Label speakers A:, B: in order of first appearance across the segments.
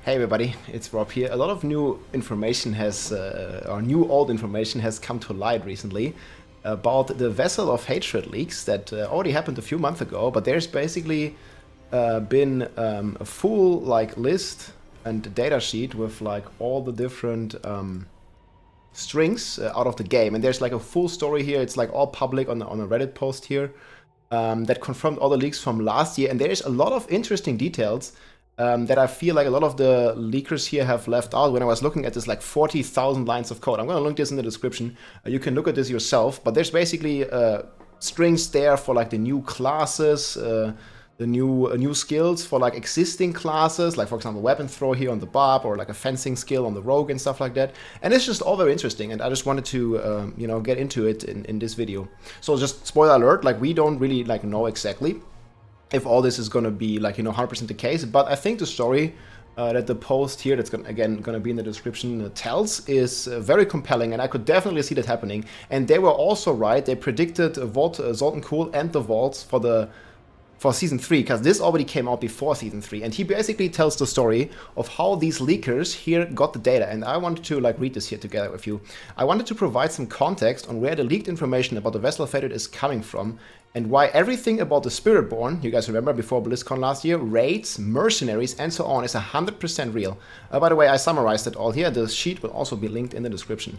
A: Hey everybody, it's Rob here. A lot of new information has, or new old information has come to light recently about the Vessel of Hatred leaks that already happened a few months ago, but there's basically been a full list and data sheet with all the different strings out of the game, and there's a full story here. It's all public on a Reddit post here that confirmed all the leaks from last year, and there's a lot of interesting details that I feel like a lot of the leakers here have left out when I was looking at this 40,000 lines of code. I'm going to link this in the description. You can look at this yourself, but there's basically strings there for the new classes, the new skills for existing classes, for example weapon throw here on the barb, or a fencing skill on the rogue and stuff like that. And it's just all very interesting, and I just wanted to get into it in this video. So just spoiler alert, we don't really know exactly if all this is going to be 100% the case, but I think the story that the post here, that's going to be in the description, tells is very compelling, and I could definitely see that happening. And they were also right. They predicted Zoltan Cool and the vaults for Season 3, because this already came out before Season 3, and he basically tells the story of how these leakers here got the data, and I wanted to read this here together with you. I wanted to provide some context on where the leaked information about the Vessel of Hatred is coming from, and why everything about the Spiritborn, you guys remember before BlizzCon last year, raids, mercenaries, and so on, is 100% real. By the way, I summarized it all here. The sheet will also be linked in the description.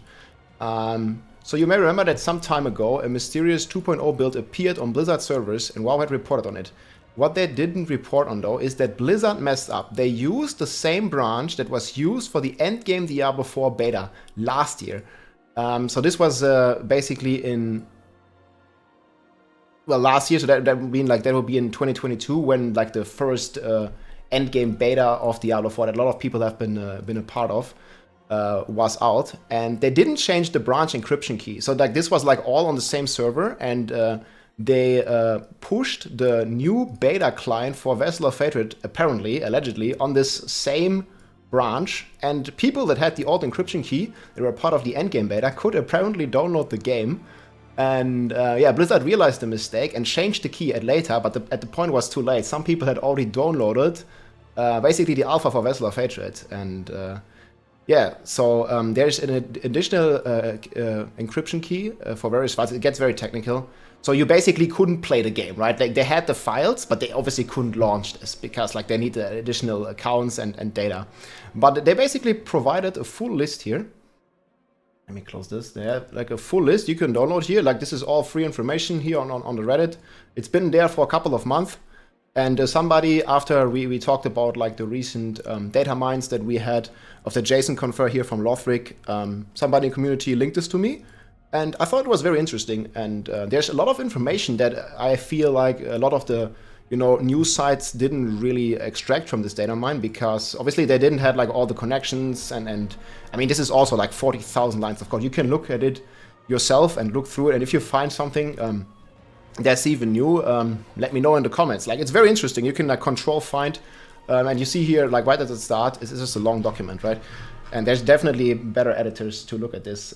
A: So you may remember that some time ago, a mysterious 2.0 build appeared on Blizzard servers, and WoW had reported on it. What they didn't report on, though, is that Blizzard messed up. They used the same branch that was used for the endgame Diablo 4 beta last year. So this was basically in... well, last year, so that would mean that would be in 2022, when the first endgame beta of Diablo 4 that a lot of people have been a part of was out, and they didn't change the branch encryption key. So this was all on the same server, and they pushed the new beta client for Vessel of Hatred, apparently, allegedly, on this same branch, and people that had the old encryption key, that were part of the endgame beta, could apparently download the game. And yeah, Blizzard realized the mistake and changed the key later, but at the point was too late. Some people had already downloaded basically the alpha for Vessel of Hatred, and yeah, so there's an additional encryption key for various files. It gets very technical. So you basically couldn't play the game, right? They had the files, but they obviously couldn't launch this because they need the additional accounts and data. But they basically provided a full list here. Let me close this. They have a full list you can download here. This is all free information here on the Reddit. It's been there for a couple of months. And somebody, after we talked about the recent data mines that we had of the JSON confer here from Lothric, somebody in the community linked this to me. And I thought it was very interesting. And there's a lot of information that I feel a lot of the news sites didn't really extract from this data mine, because obviously they didn't have all the connections, and I mean, this is also 40,000 lines of code. You can look at it yourself and look through it, and if you find something that's even new, let me know in the comments. It's very interesting. You can control find, and you see here right at the start, it's just a long document, right? And there's definitely better editors to look at this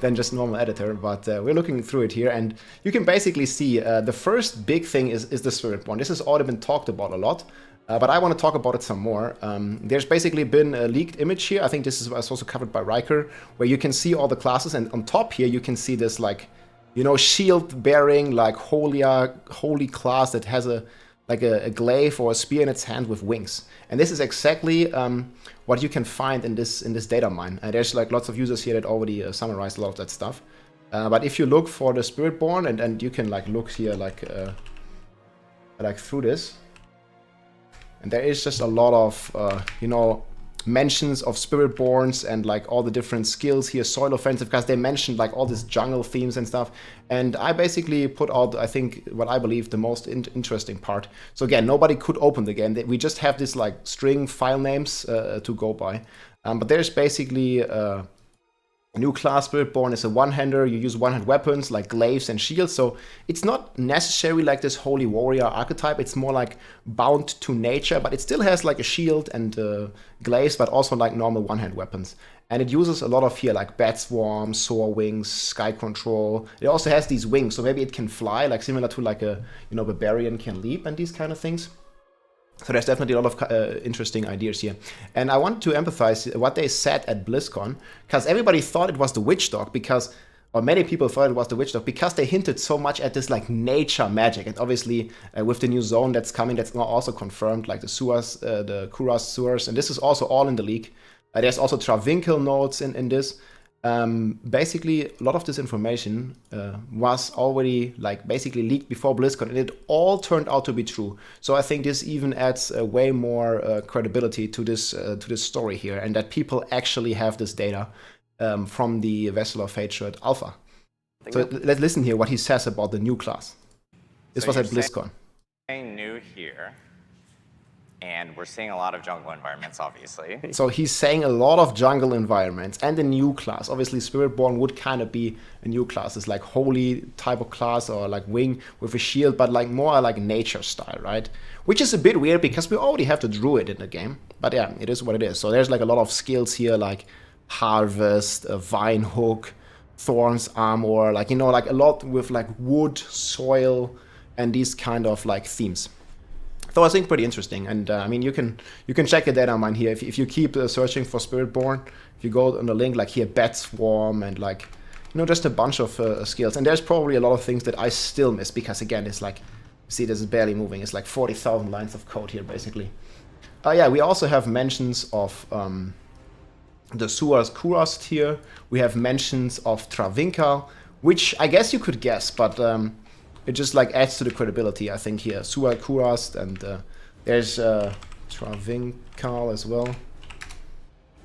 A: than just normal editor, but we're looking through it here, and you can basically see the first big thing is the Spiritborn. This has already been talked about a lot, but I want to talk about it some more. There's basically been a leaked image here. I think this was also covered by Riker, where you can see all the classes, and on top here you can see this shield-bearing holy class that has a glaive or a spear in its hand with wings. And this is exactly what you can find in this data mine. There's lots of users here that already summarized a lot of that stuff. But if you look for the Spiritborn, and you can look here through this, and there is just a lot of mentions of Spiritborns and all the different skills here, soil offensive, because they mentioned all these jungle themes and stuff. And I basically put out, I think, what I believe the most interesting part. So again, nobody could open the game. We just have this string file names to go by. But there's basically new class Spiritborn is a one-hander. You use one-hand weapons like glaives and shields. So it's not necessarily this holy warrior archetype. It's more bound to nature, but it still has a shield and glaives, but also normal one-hand weapons. And it uses a lot of here bat swarm, soar wings, sky control. It also has these wings, so maybe it can fly, similar to a barbarian can leap and these kind of things. So there's definitely a lot of interesting ideas here. And I want to empathize what they said at BlizzCon, because everybody thought it was the Witch Dog, because, or many people thought it was the Witch Dog, because they hinted so much at this like nature magic. And obviously with the new zone that's coming, that's now also confirmed, like the sewers, the Kuras sewers, and this is also all in the leak. There's also Travinkel nodes in this. Basically, a lot of this information was already like basically leaked before BlizzCon, and it all turned out to be true. So I think this even adds way more credibility to this story here, and that people actually have this data from the Vessel of Hatred Alpha. So let's listen here what he says about the new class. This was at BlizzCon.
B: Saying new here. And we're seeing a lot of jungle environments, obviously.
A: So he's saying a lot of jungle environments and a new class. Obviously, Spiritborn would kind of be a new class. It's like holy type of class, or like wing with a shield, but like more like nature style, right? Which is a bit weird because we already have the Druid in the game. But yeah, it is what it is. So there's like a lot of skills here, like harvest, vine hook, thorns armor, like, you know, like a lot with like wood, soil, and these kind of like themes. So I think pretty interesting, and I mean, you can check the Datamine here if you keep searching for Spiritborn. If you go on the link, like here, Bat Swarm, and like, you know, just a bunch of skills. And there's probably a lot of things that I still miss, because again, it's like, see, this is barely moving. It's like 40,000 lines of code here, basically. Yeah, we also have mentions of the Suas Kurast here. We have mentions of Travinka, which I guess you could guess, but it just like adds to the credibility, I think, here. Suas Kurast, and there's Travinkal as well.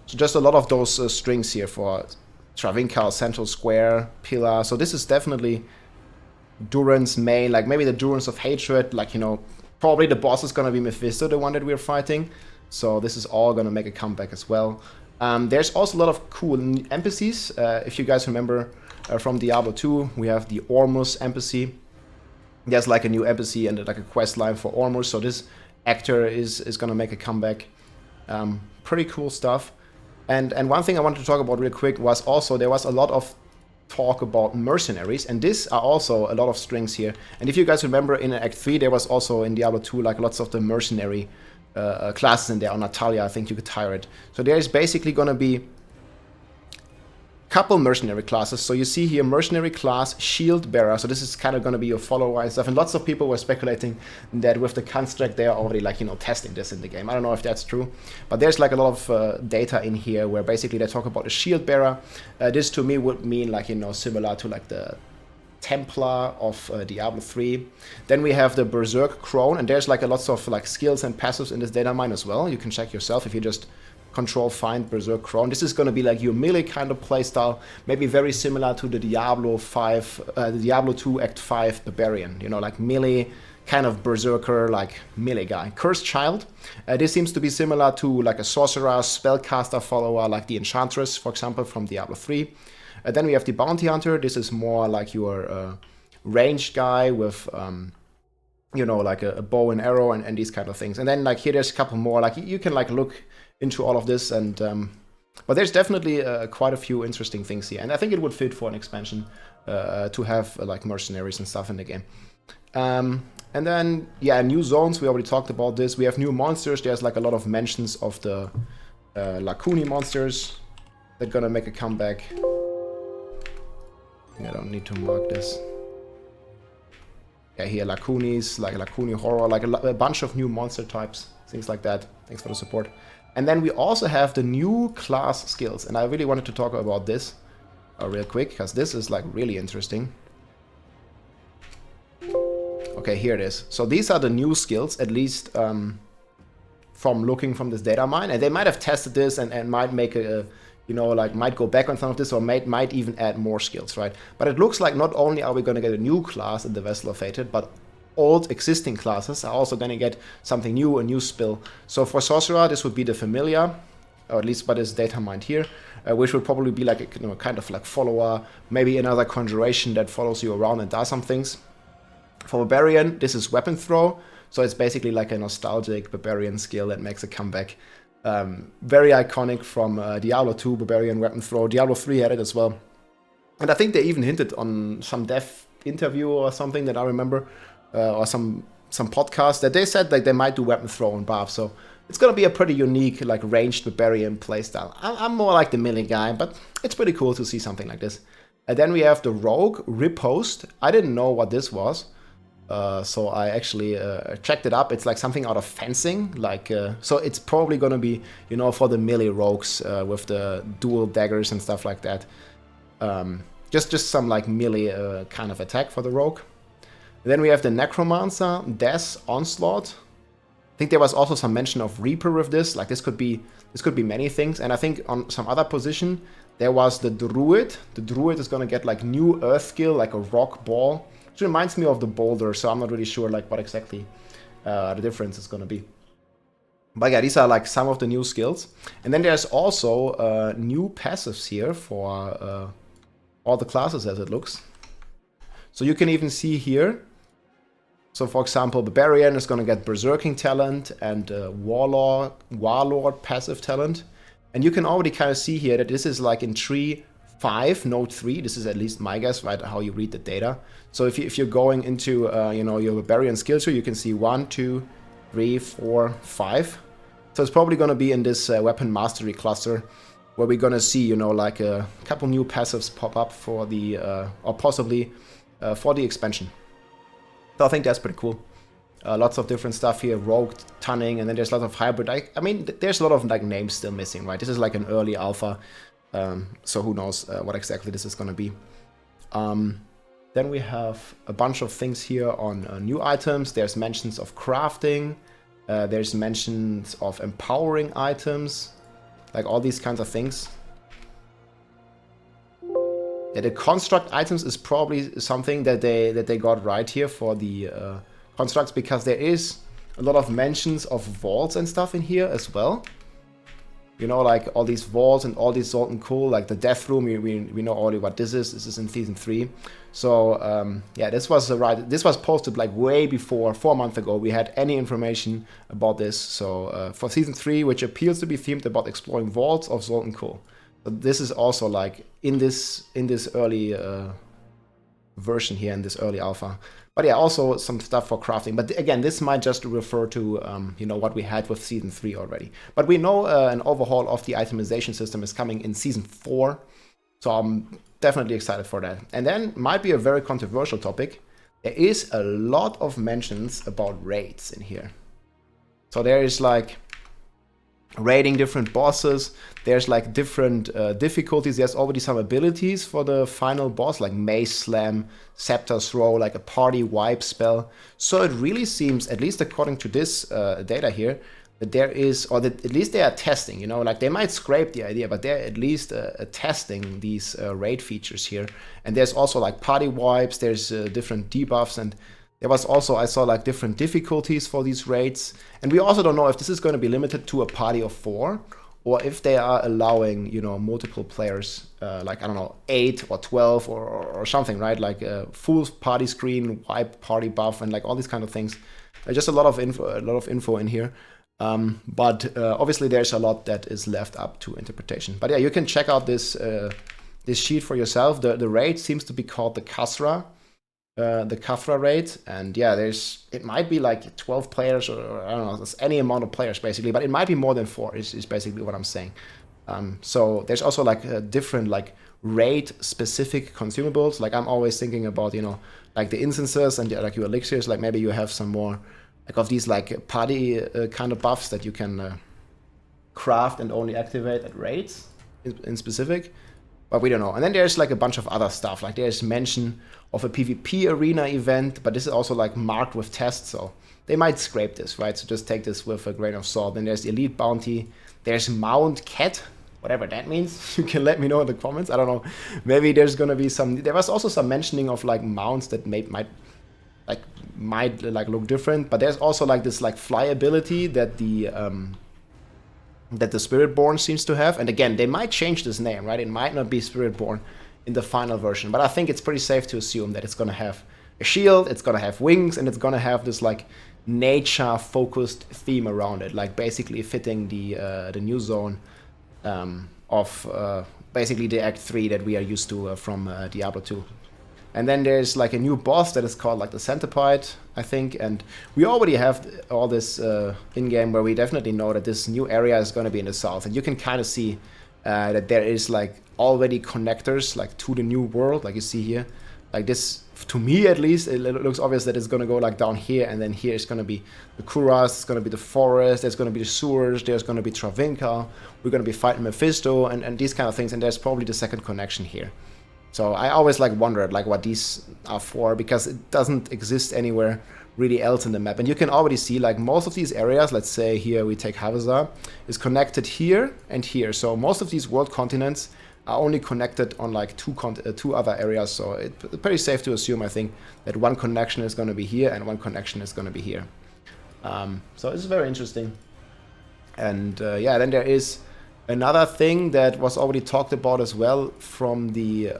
A: So just a lot of those strings here for Travinkal, Central Square, Pillar. So this is definitely Duran's main, like maybe the Durans of Hatred, like, you know, probably the boss is gonna be Mephisto, the one that we're fighting. So this is all gonna make a comeback as well. There's also a lot of cool NPCs. If you guys remember from Diablo 2, we have the Ormus NPC. There's like a new NPC and like a quest line for Ormus, so this actor is gonna make a comeback. Pretty cool stuff. And one thing I wanted to talk about real quick was also there was a lot of talk about mercenaries, and these are also a lot of strings here. And if you guys remember, in Act 3 there was also in Diablo 2 like lots of the mercenary classes in there. On Natalia, I think you could hire it. So there is basically gonna be couple mercenary classes. So you see here mercenary class, shield bearer. So this is kind of going to be your follower and stuff. And lots of people were speculating that with the construct they are already like, you know, testing this in the game. I don't know if that's true, but there's like a lot of data in here where basically they talk about a shield bearer. This to me would mean like, you know, similar to like the Templar of Diablo 3. Then we have the Berserk Crone, and there's like a lots of like skills and passives in this Datamine as well. You can check yourself if you just Control find Berserk Crone. This is going to be like your melee kind of playstyle, maybe very similar to the Diablo 2 Act 5 Barbarian, you know, like melee kind of berserker, like melee guy. Cursed Child. This seems to be similar to like a sorcerer, spellcaster follower, like the Enchantress, for example, from Diablo 3. Then we have the Bounty Hunter. This is more like your ranged guy with you know, like a bow and arrow and these kind of things. And then like here there's a couple more, like you can like look into all of this, and but there's definitely quite a few interesting things here, and I think it would fit for an expansion to have like mercenaries and stuff in the game. And then yeah, new zones, we already talked about this. We have new monsters. There's like a lot of mentions of the Lakuni monsters that are gonna make a comeback. I think I don't need to mark this. Yeah, here Lakunis, like Lakuni horror, like a bunch of new monster types, things like that. Thanks for the support. And then we also have the new class skills, and I really wanted to talk about this real quick, because this is like really interesting. Okay, here it is. So these are the new skills, at least from looking from this data mine, and they might have tested this and might make a, you know, like might go back on some of this, or might even add more skills, right? But it looks like not only are we going to get a new class in the Vessel of Hatred, but old existing classes are also going to get something new, a new spell. So for Sorcerer, this would be the Familiar, or at least by this Datamined here, which would probably be like a, you know, kind of like follower, maybe another conjuration that follows you around and does some things. For Barbarian, this is Weapon Throw, so it's basically like a nostalgic Barbarian skill that makes a comeback. Very iconic from Diablo 2, Barbarian Weapon Throw. Diablo 3 had it as well. And I think they even hinted on some dev interview or something that I remember, or some podcasts that they said like they might do weapon throw and buff. So it's gonna be a pretty unique like ranged barbarian playstyle. I'm more like the melee guy, but it's pretty cool to see something like this. And then we have the rogue riposte. I didn't know what this was. So I actually checked it up. It's like something out of fencing, like so it's probably gonna be, you know, for the melee rogues with the dual daggers and stuff like that. Just some like melee kind of attack for the rogue. And then we have the necromancer, death, onslaught. I think there was also some mention of reaper with this. Like this could be many things. And I think on some other position there was the druid. The druid is gonna get like new earth skill, like a rock ball. It reminds me of the boulder, so I'm not really sure like what exactly the difference is going to be. But yeah, these are like some of the new skills. And then there's also new passives here for all the classes as it looks. So you can even see here. So for example, Barbarian is going to get Berserking talent and Warlord passive talent. And you can already kind of see here that this is like in 3.5, node 3. This is at least my guess, right, how you read the data. So if you're going into you know, your Barbarian skill tree, you can see 1, 2, 3, 4, 5. So it's probably going to be in this weapon mastery cluster where we're going to see, you know, like a couple new passives pop up for the or possibly for the expansion. So I think that's pretty cool. Lots of different stuff here, rogue, tunning, and then there's a lot of hybrid. I mean, there's a lot of like names still missing, right? This is like an early alpha. So who knows what exactly this is going to be. Then we have a bunch of things here on new items. There's mentions of crafting. There's mentions of empowering items. Like all these kinds of things. Yeah, the construct items is probably something that they got right here for the constructs, because there is a lot of mentions of vaults and stuff in here as well. You know, like all these vaults and all these Zoltan cool, like the death room, we know already what this is. This is in season 3. So yeah, this was posted like way before, 4 months ago, we had any information about this. So for season 3, which appears to be themed about exploring vaults of Zoltan cool. So this is also like in this early version here, in this early alpha. But yeah, also some stuff for crafting. But again, this might just refer to you know, what we had with season 3 already. But we know an overhaul of the itemization system is coming in season 4. So I'm definitely excited for that. And then might be a very controversial topic. There is a lot of mentions about raids in here. So there is like raiding different bosses. There's like different difficulties. There's already some abilities for the final boss, like Mace Slam, Scepter Throw, like a party wipe spell. So it really seems, at least according to this data here, that there is, or that at least they are testing, you know, like they might scrape the idea, but they're at least testing these raid features here. And there's also like party wipes, there's different debuffs, and there was also, I saw like different difficulties for these raids. And we also don't know if this is going to be limited to a party of 4, or if they are allowing, you know, multiple players, like, I don't know, 8 or 12 or something, right? Like a full party screen, wipe, party buff, and like all these kind of things. Just a lot of info in here. But obviously there's a lot that is left up to interpretation. But yeah, you can check out this sheet for yourself. The raid seems to be called the Khafra. The Khafra raid, and yeah, it might be like 12 players, or I don't know, there's any amount of players basically, but it might be more than 4 is basically what I'm saying. So there's also like different like raid specific consumables. Like I'm always thinking about, you know, like the instances and like your elixirs, like maybe you have some more like of these like party kind of buffs that you can craft and only activate at raids in specific. But we don't know. And then there's like a bunch of other stuff. Like there's mention of a PvP arena event, but this is also like marked with tests, so they might scrape this, right? So just take this with a grain of salt. Then there's the Elite Bounty. There's Mount Cat, whatever that means. You can let me know in the comments. I don't know. Maybe there's gonna be some. There was also some mentioning of like mounts that might look different. But there's also like this like fly ability that the Spiritborn seems to have. And again, they might change this name, right? It might not be Spiritborn in the final version, but I think it's pretty safe to assume that it's going to have a shield, it's going to have wings, and it's going to have this like nature-focused theme around it, like basically fitting the new zone of basically the Act 3 that we are used to from Diablo 2. And then there's like a new boss that is called like the Centipede. I think, and we already have all this in-game where we definitely know that this new area is going to be in the south, and you can kind of see that there is like already connectors like to the new world, like you see here. Like this, to me at least, it looks obvious that it's going to go like down here, and then here is going to be the Kuras, it's going to be the forest, there's going to be the sewers, there's going to be Travinka, we're going to be fighting Mephisto, and these kind of things, and there's probably the second connection here. So I always like wondered like what these are for, because it doesn't exist anywhere really else in the map. And you can already see like most of these areas, let's say here we take Havazar, is connected here and here. So most of these world continents are only connected on like two other areas. So it's pretty safe to assume, I think, that one connection is going to be here and one connection is going to be here. So it's very interesting. And yeah, then there is another thing that was already talked about as well from the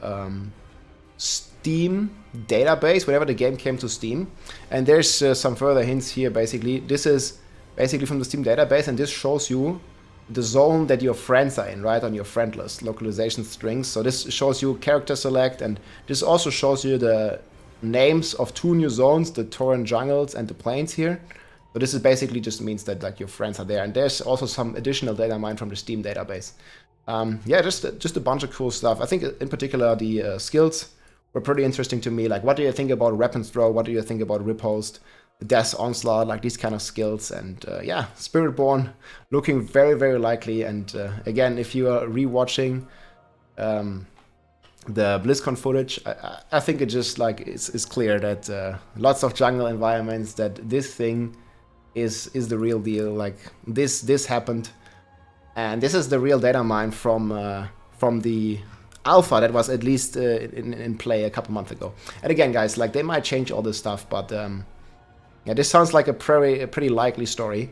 A: Steam database, whenever the game came to Steam. And there's some further hints here, basically. This is basically from the Steam database, and this shows you the zone that your friends are in, right, on your friend list, localization strings. So this shows you character select, and this also shows you the names of 2 new zones, the Tauren jungles and the plains here. So this is basically just means that like your friends are there, and there's also some additional data mined from the Steam database. Yeah, just a bunch of cool stuff. I think in particular the skills were pretty interesting to me. Like, what do you think about Weapons Throw? What do you think about Riposte? Death Onslaught, like these kind of skills. And yeah, Spiritborn looking very, very likely. And again, if you are rewatching the BlizzCon footage, I think it just like it's clear that lots of jungle environments, that this thing is the real deal. Like this happened, and this is the real data mine from the alpha that was at least in play a couple months ago. And again, guys, like they might change all this stuff, but yeah, this sounds like a pretty likely story.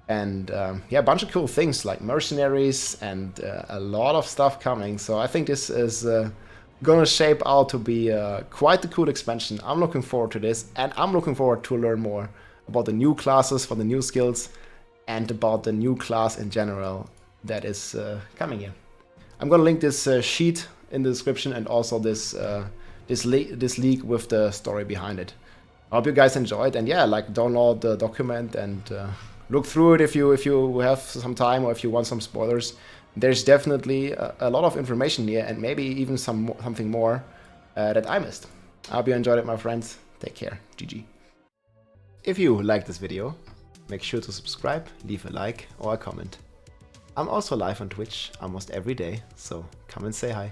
A: And yeah, a bunch of cool things like Mercenaries and a lot of stuff coming. So I think this is gonna shape out to be quite a cool expansion. I'm looking forward to this, and I'm looking forward to learn more about the new classes for the new skills and about the new class in general that is coming here. I'm gonna link this sheet in the description, and also this leak with the story behind it. I hope you guys enjoyed, and yeah, like download the document and look through it if you have some time, or if you want some spoilers. There's definitely a lot of information here, and maybe even something more that I missed. I hope you enjoyed it, my friends. Take care. GG. If you liked this video, make sure to subscribe, leave a like or a comment. I'm also live on Twitch almost every day, so come and say hi.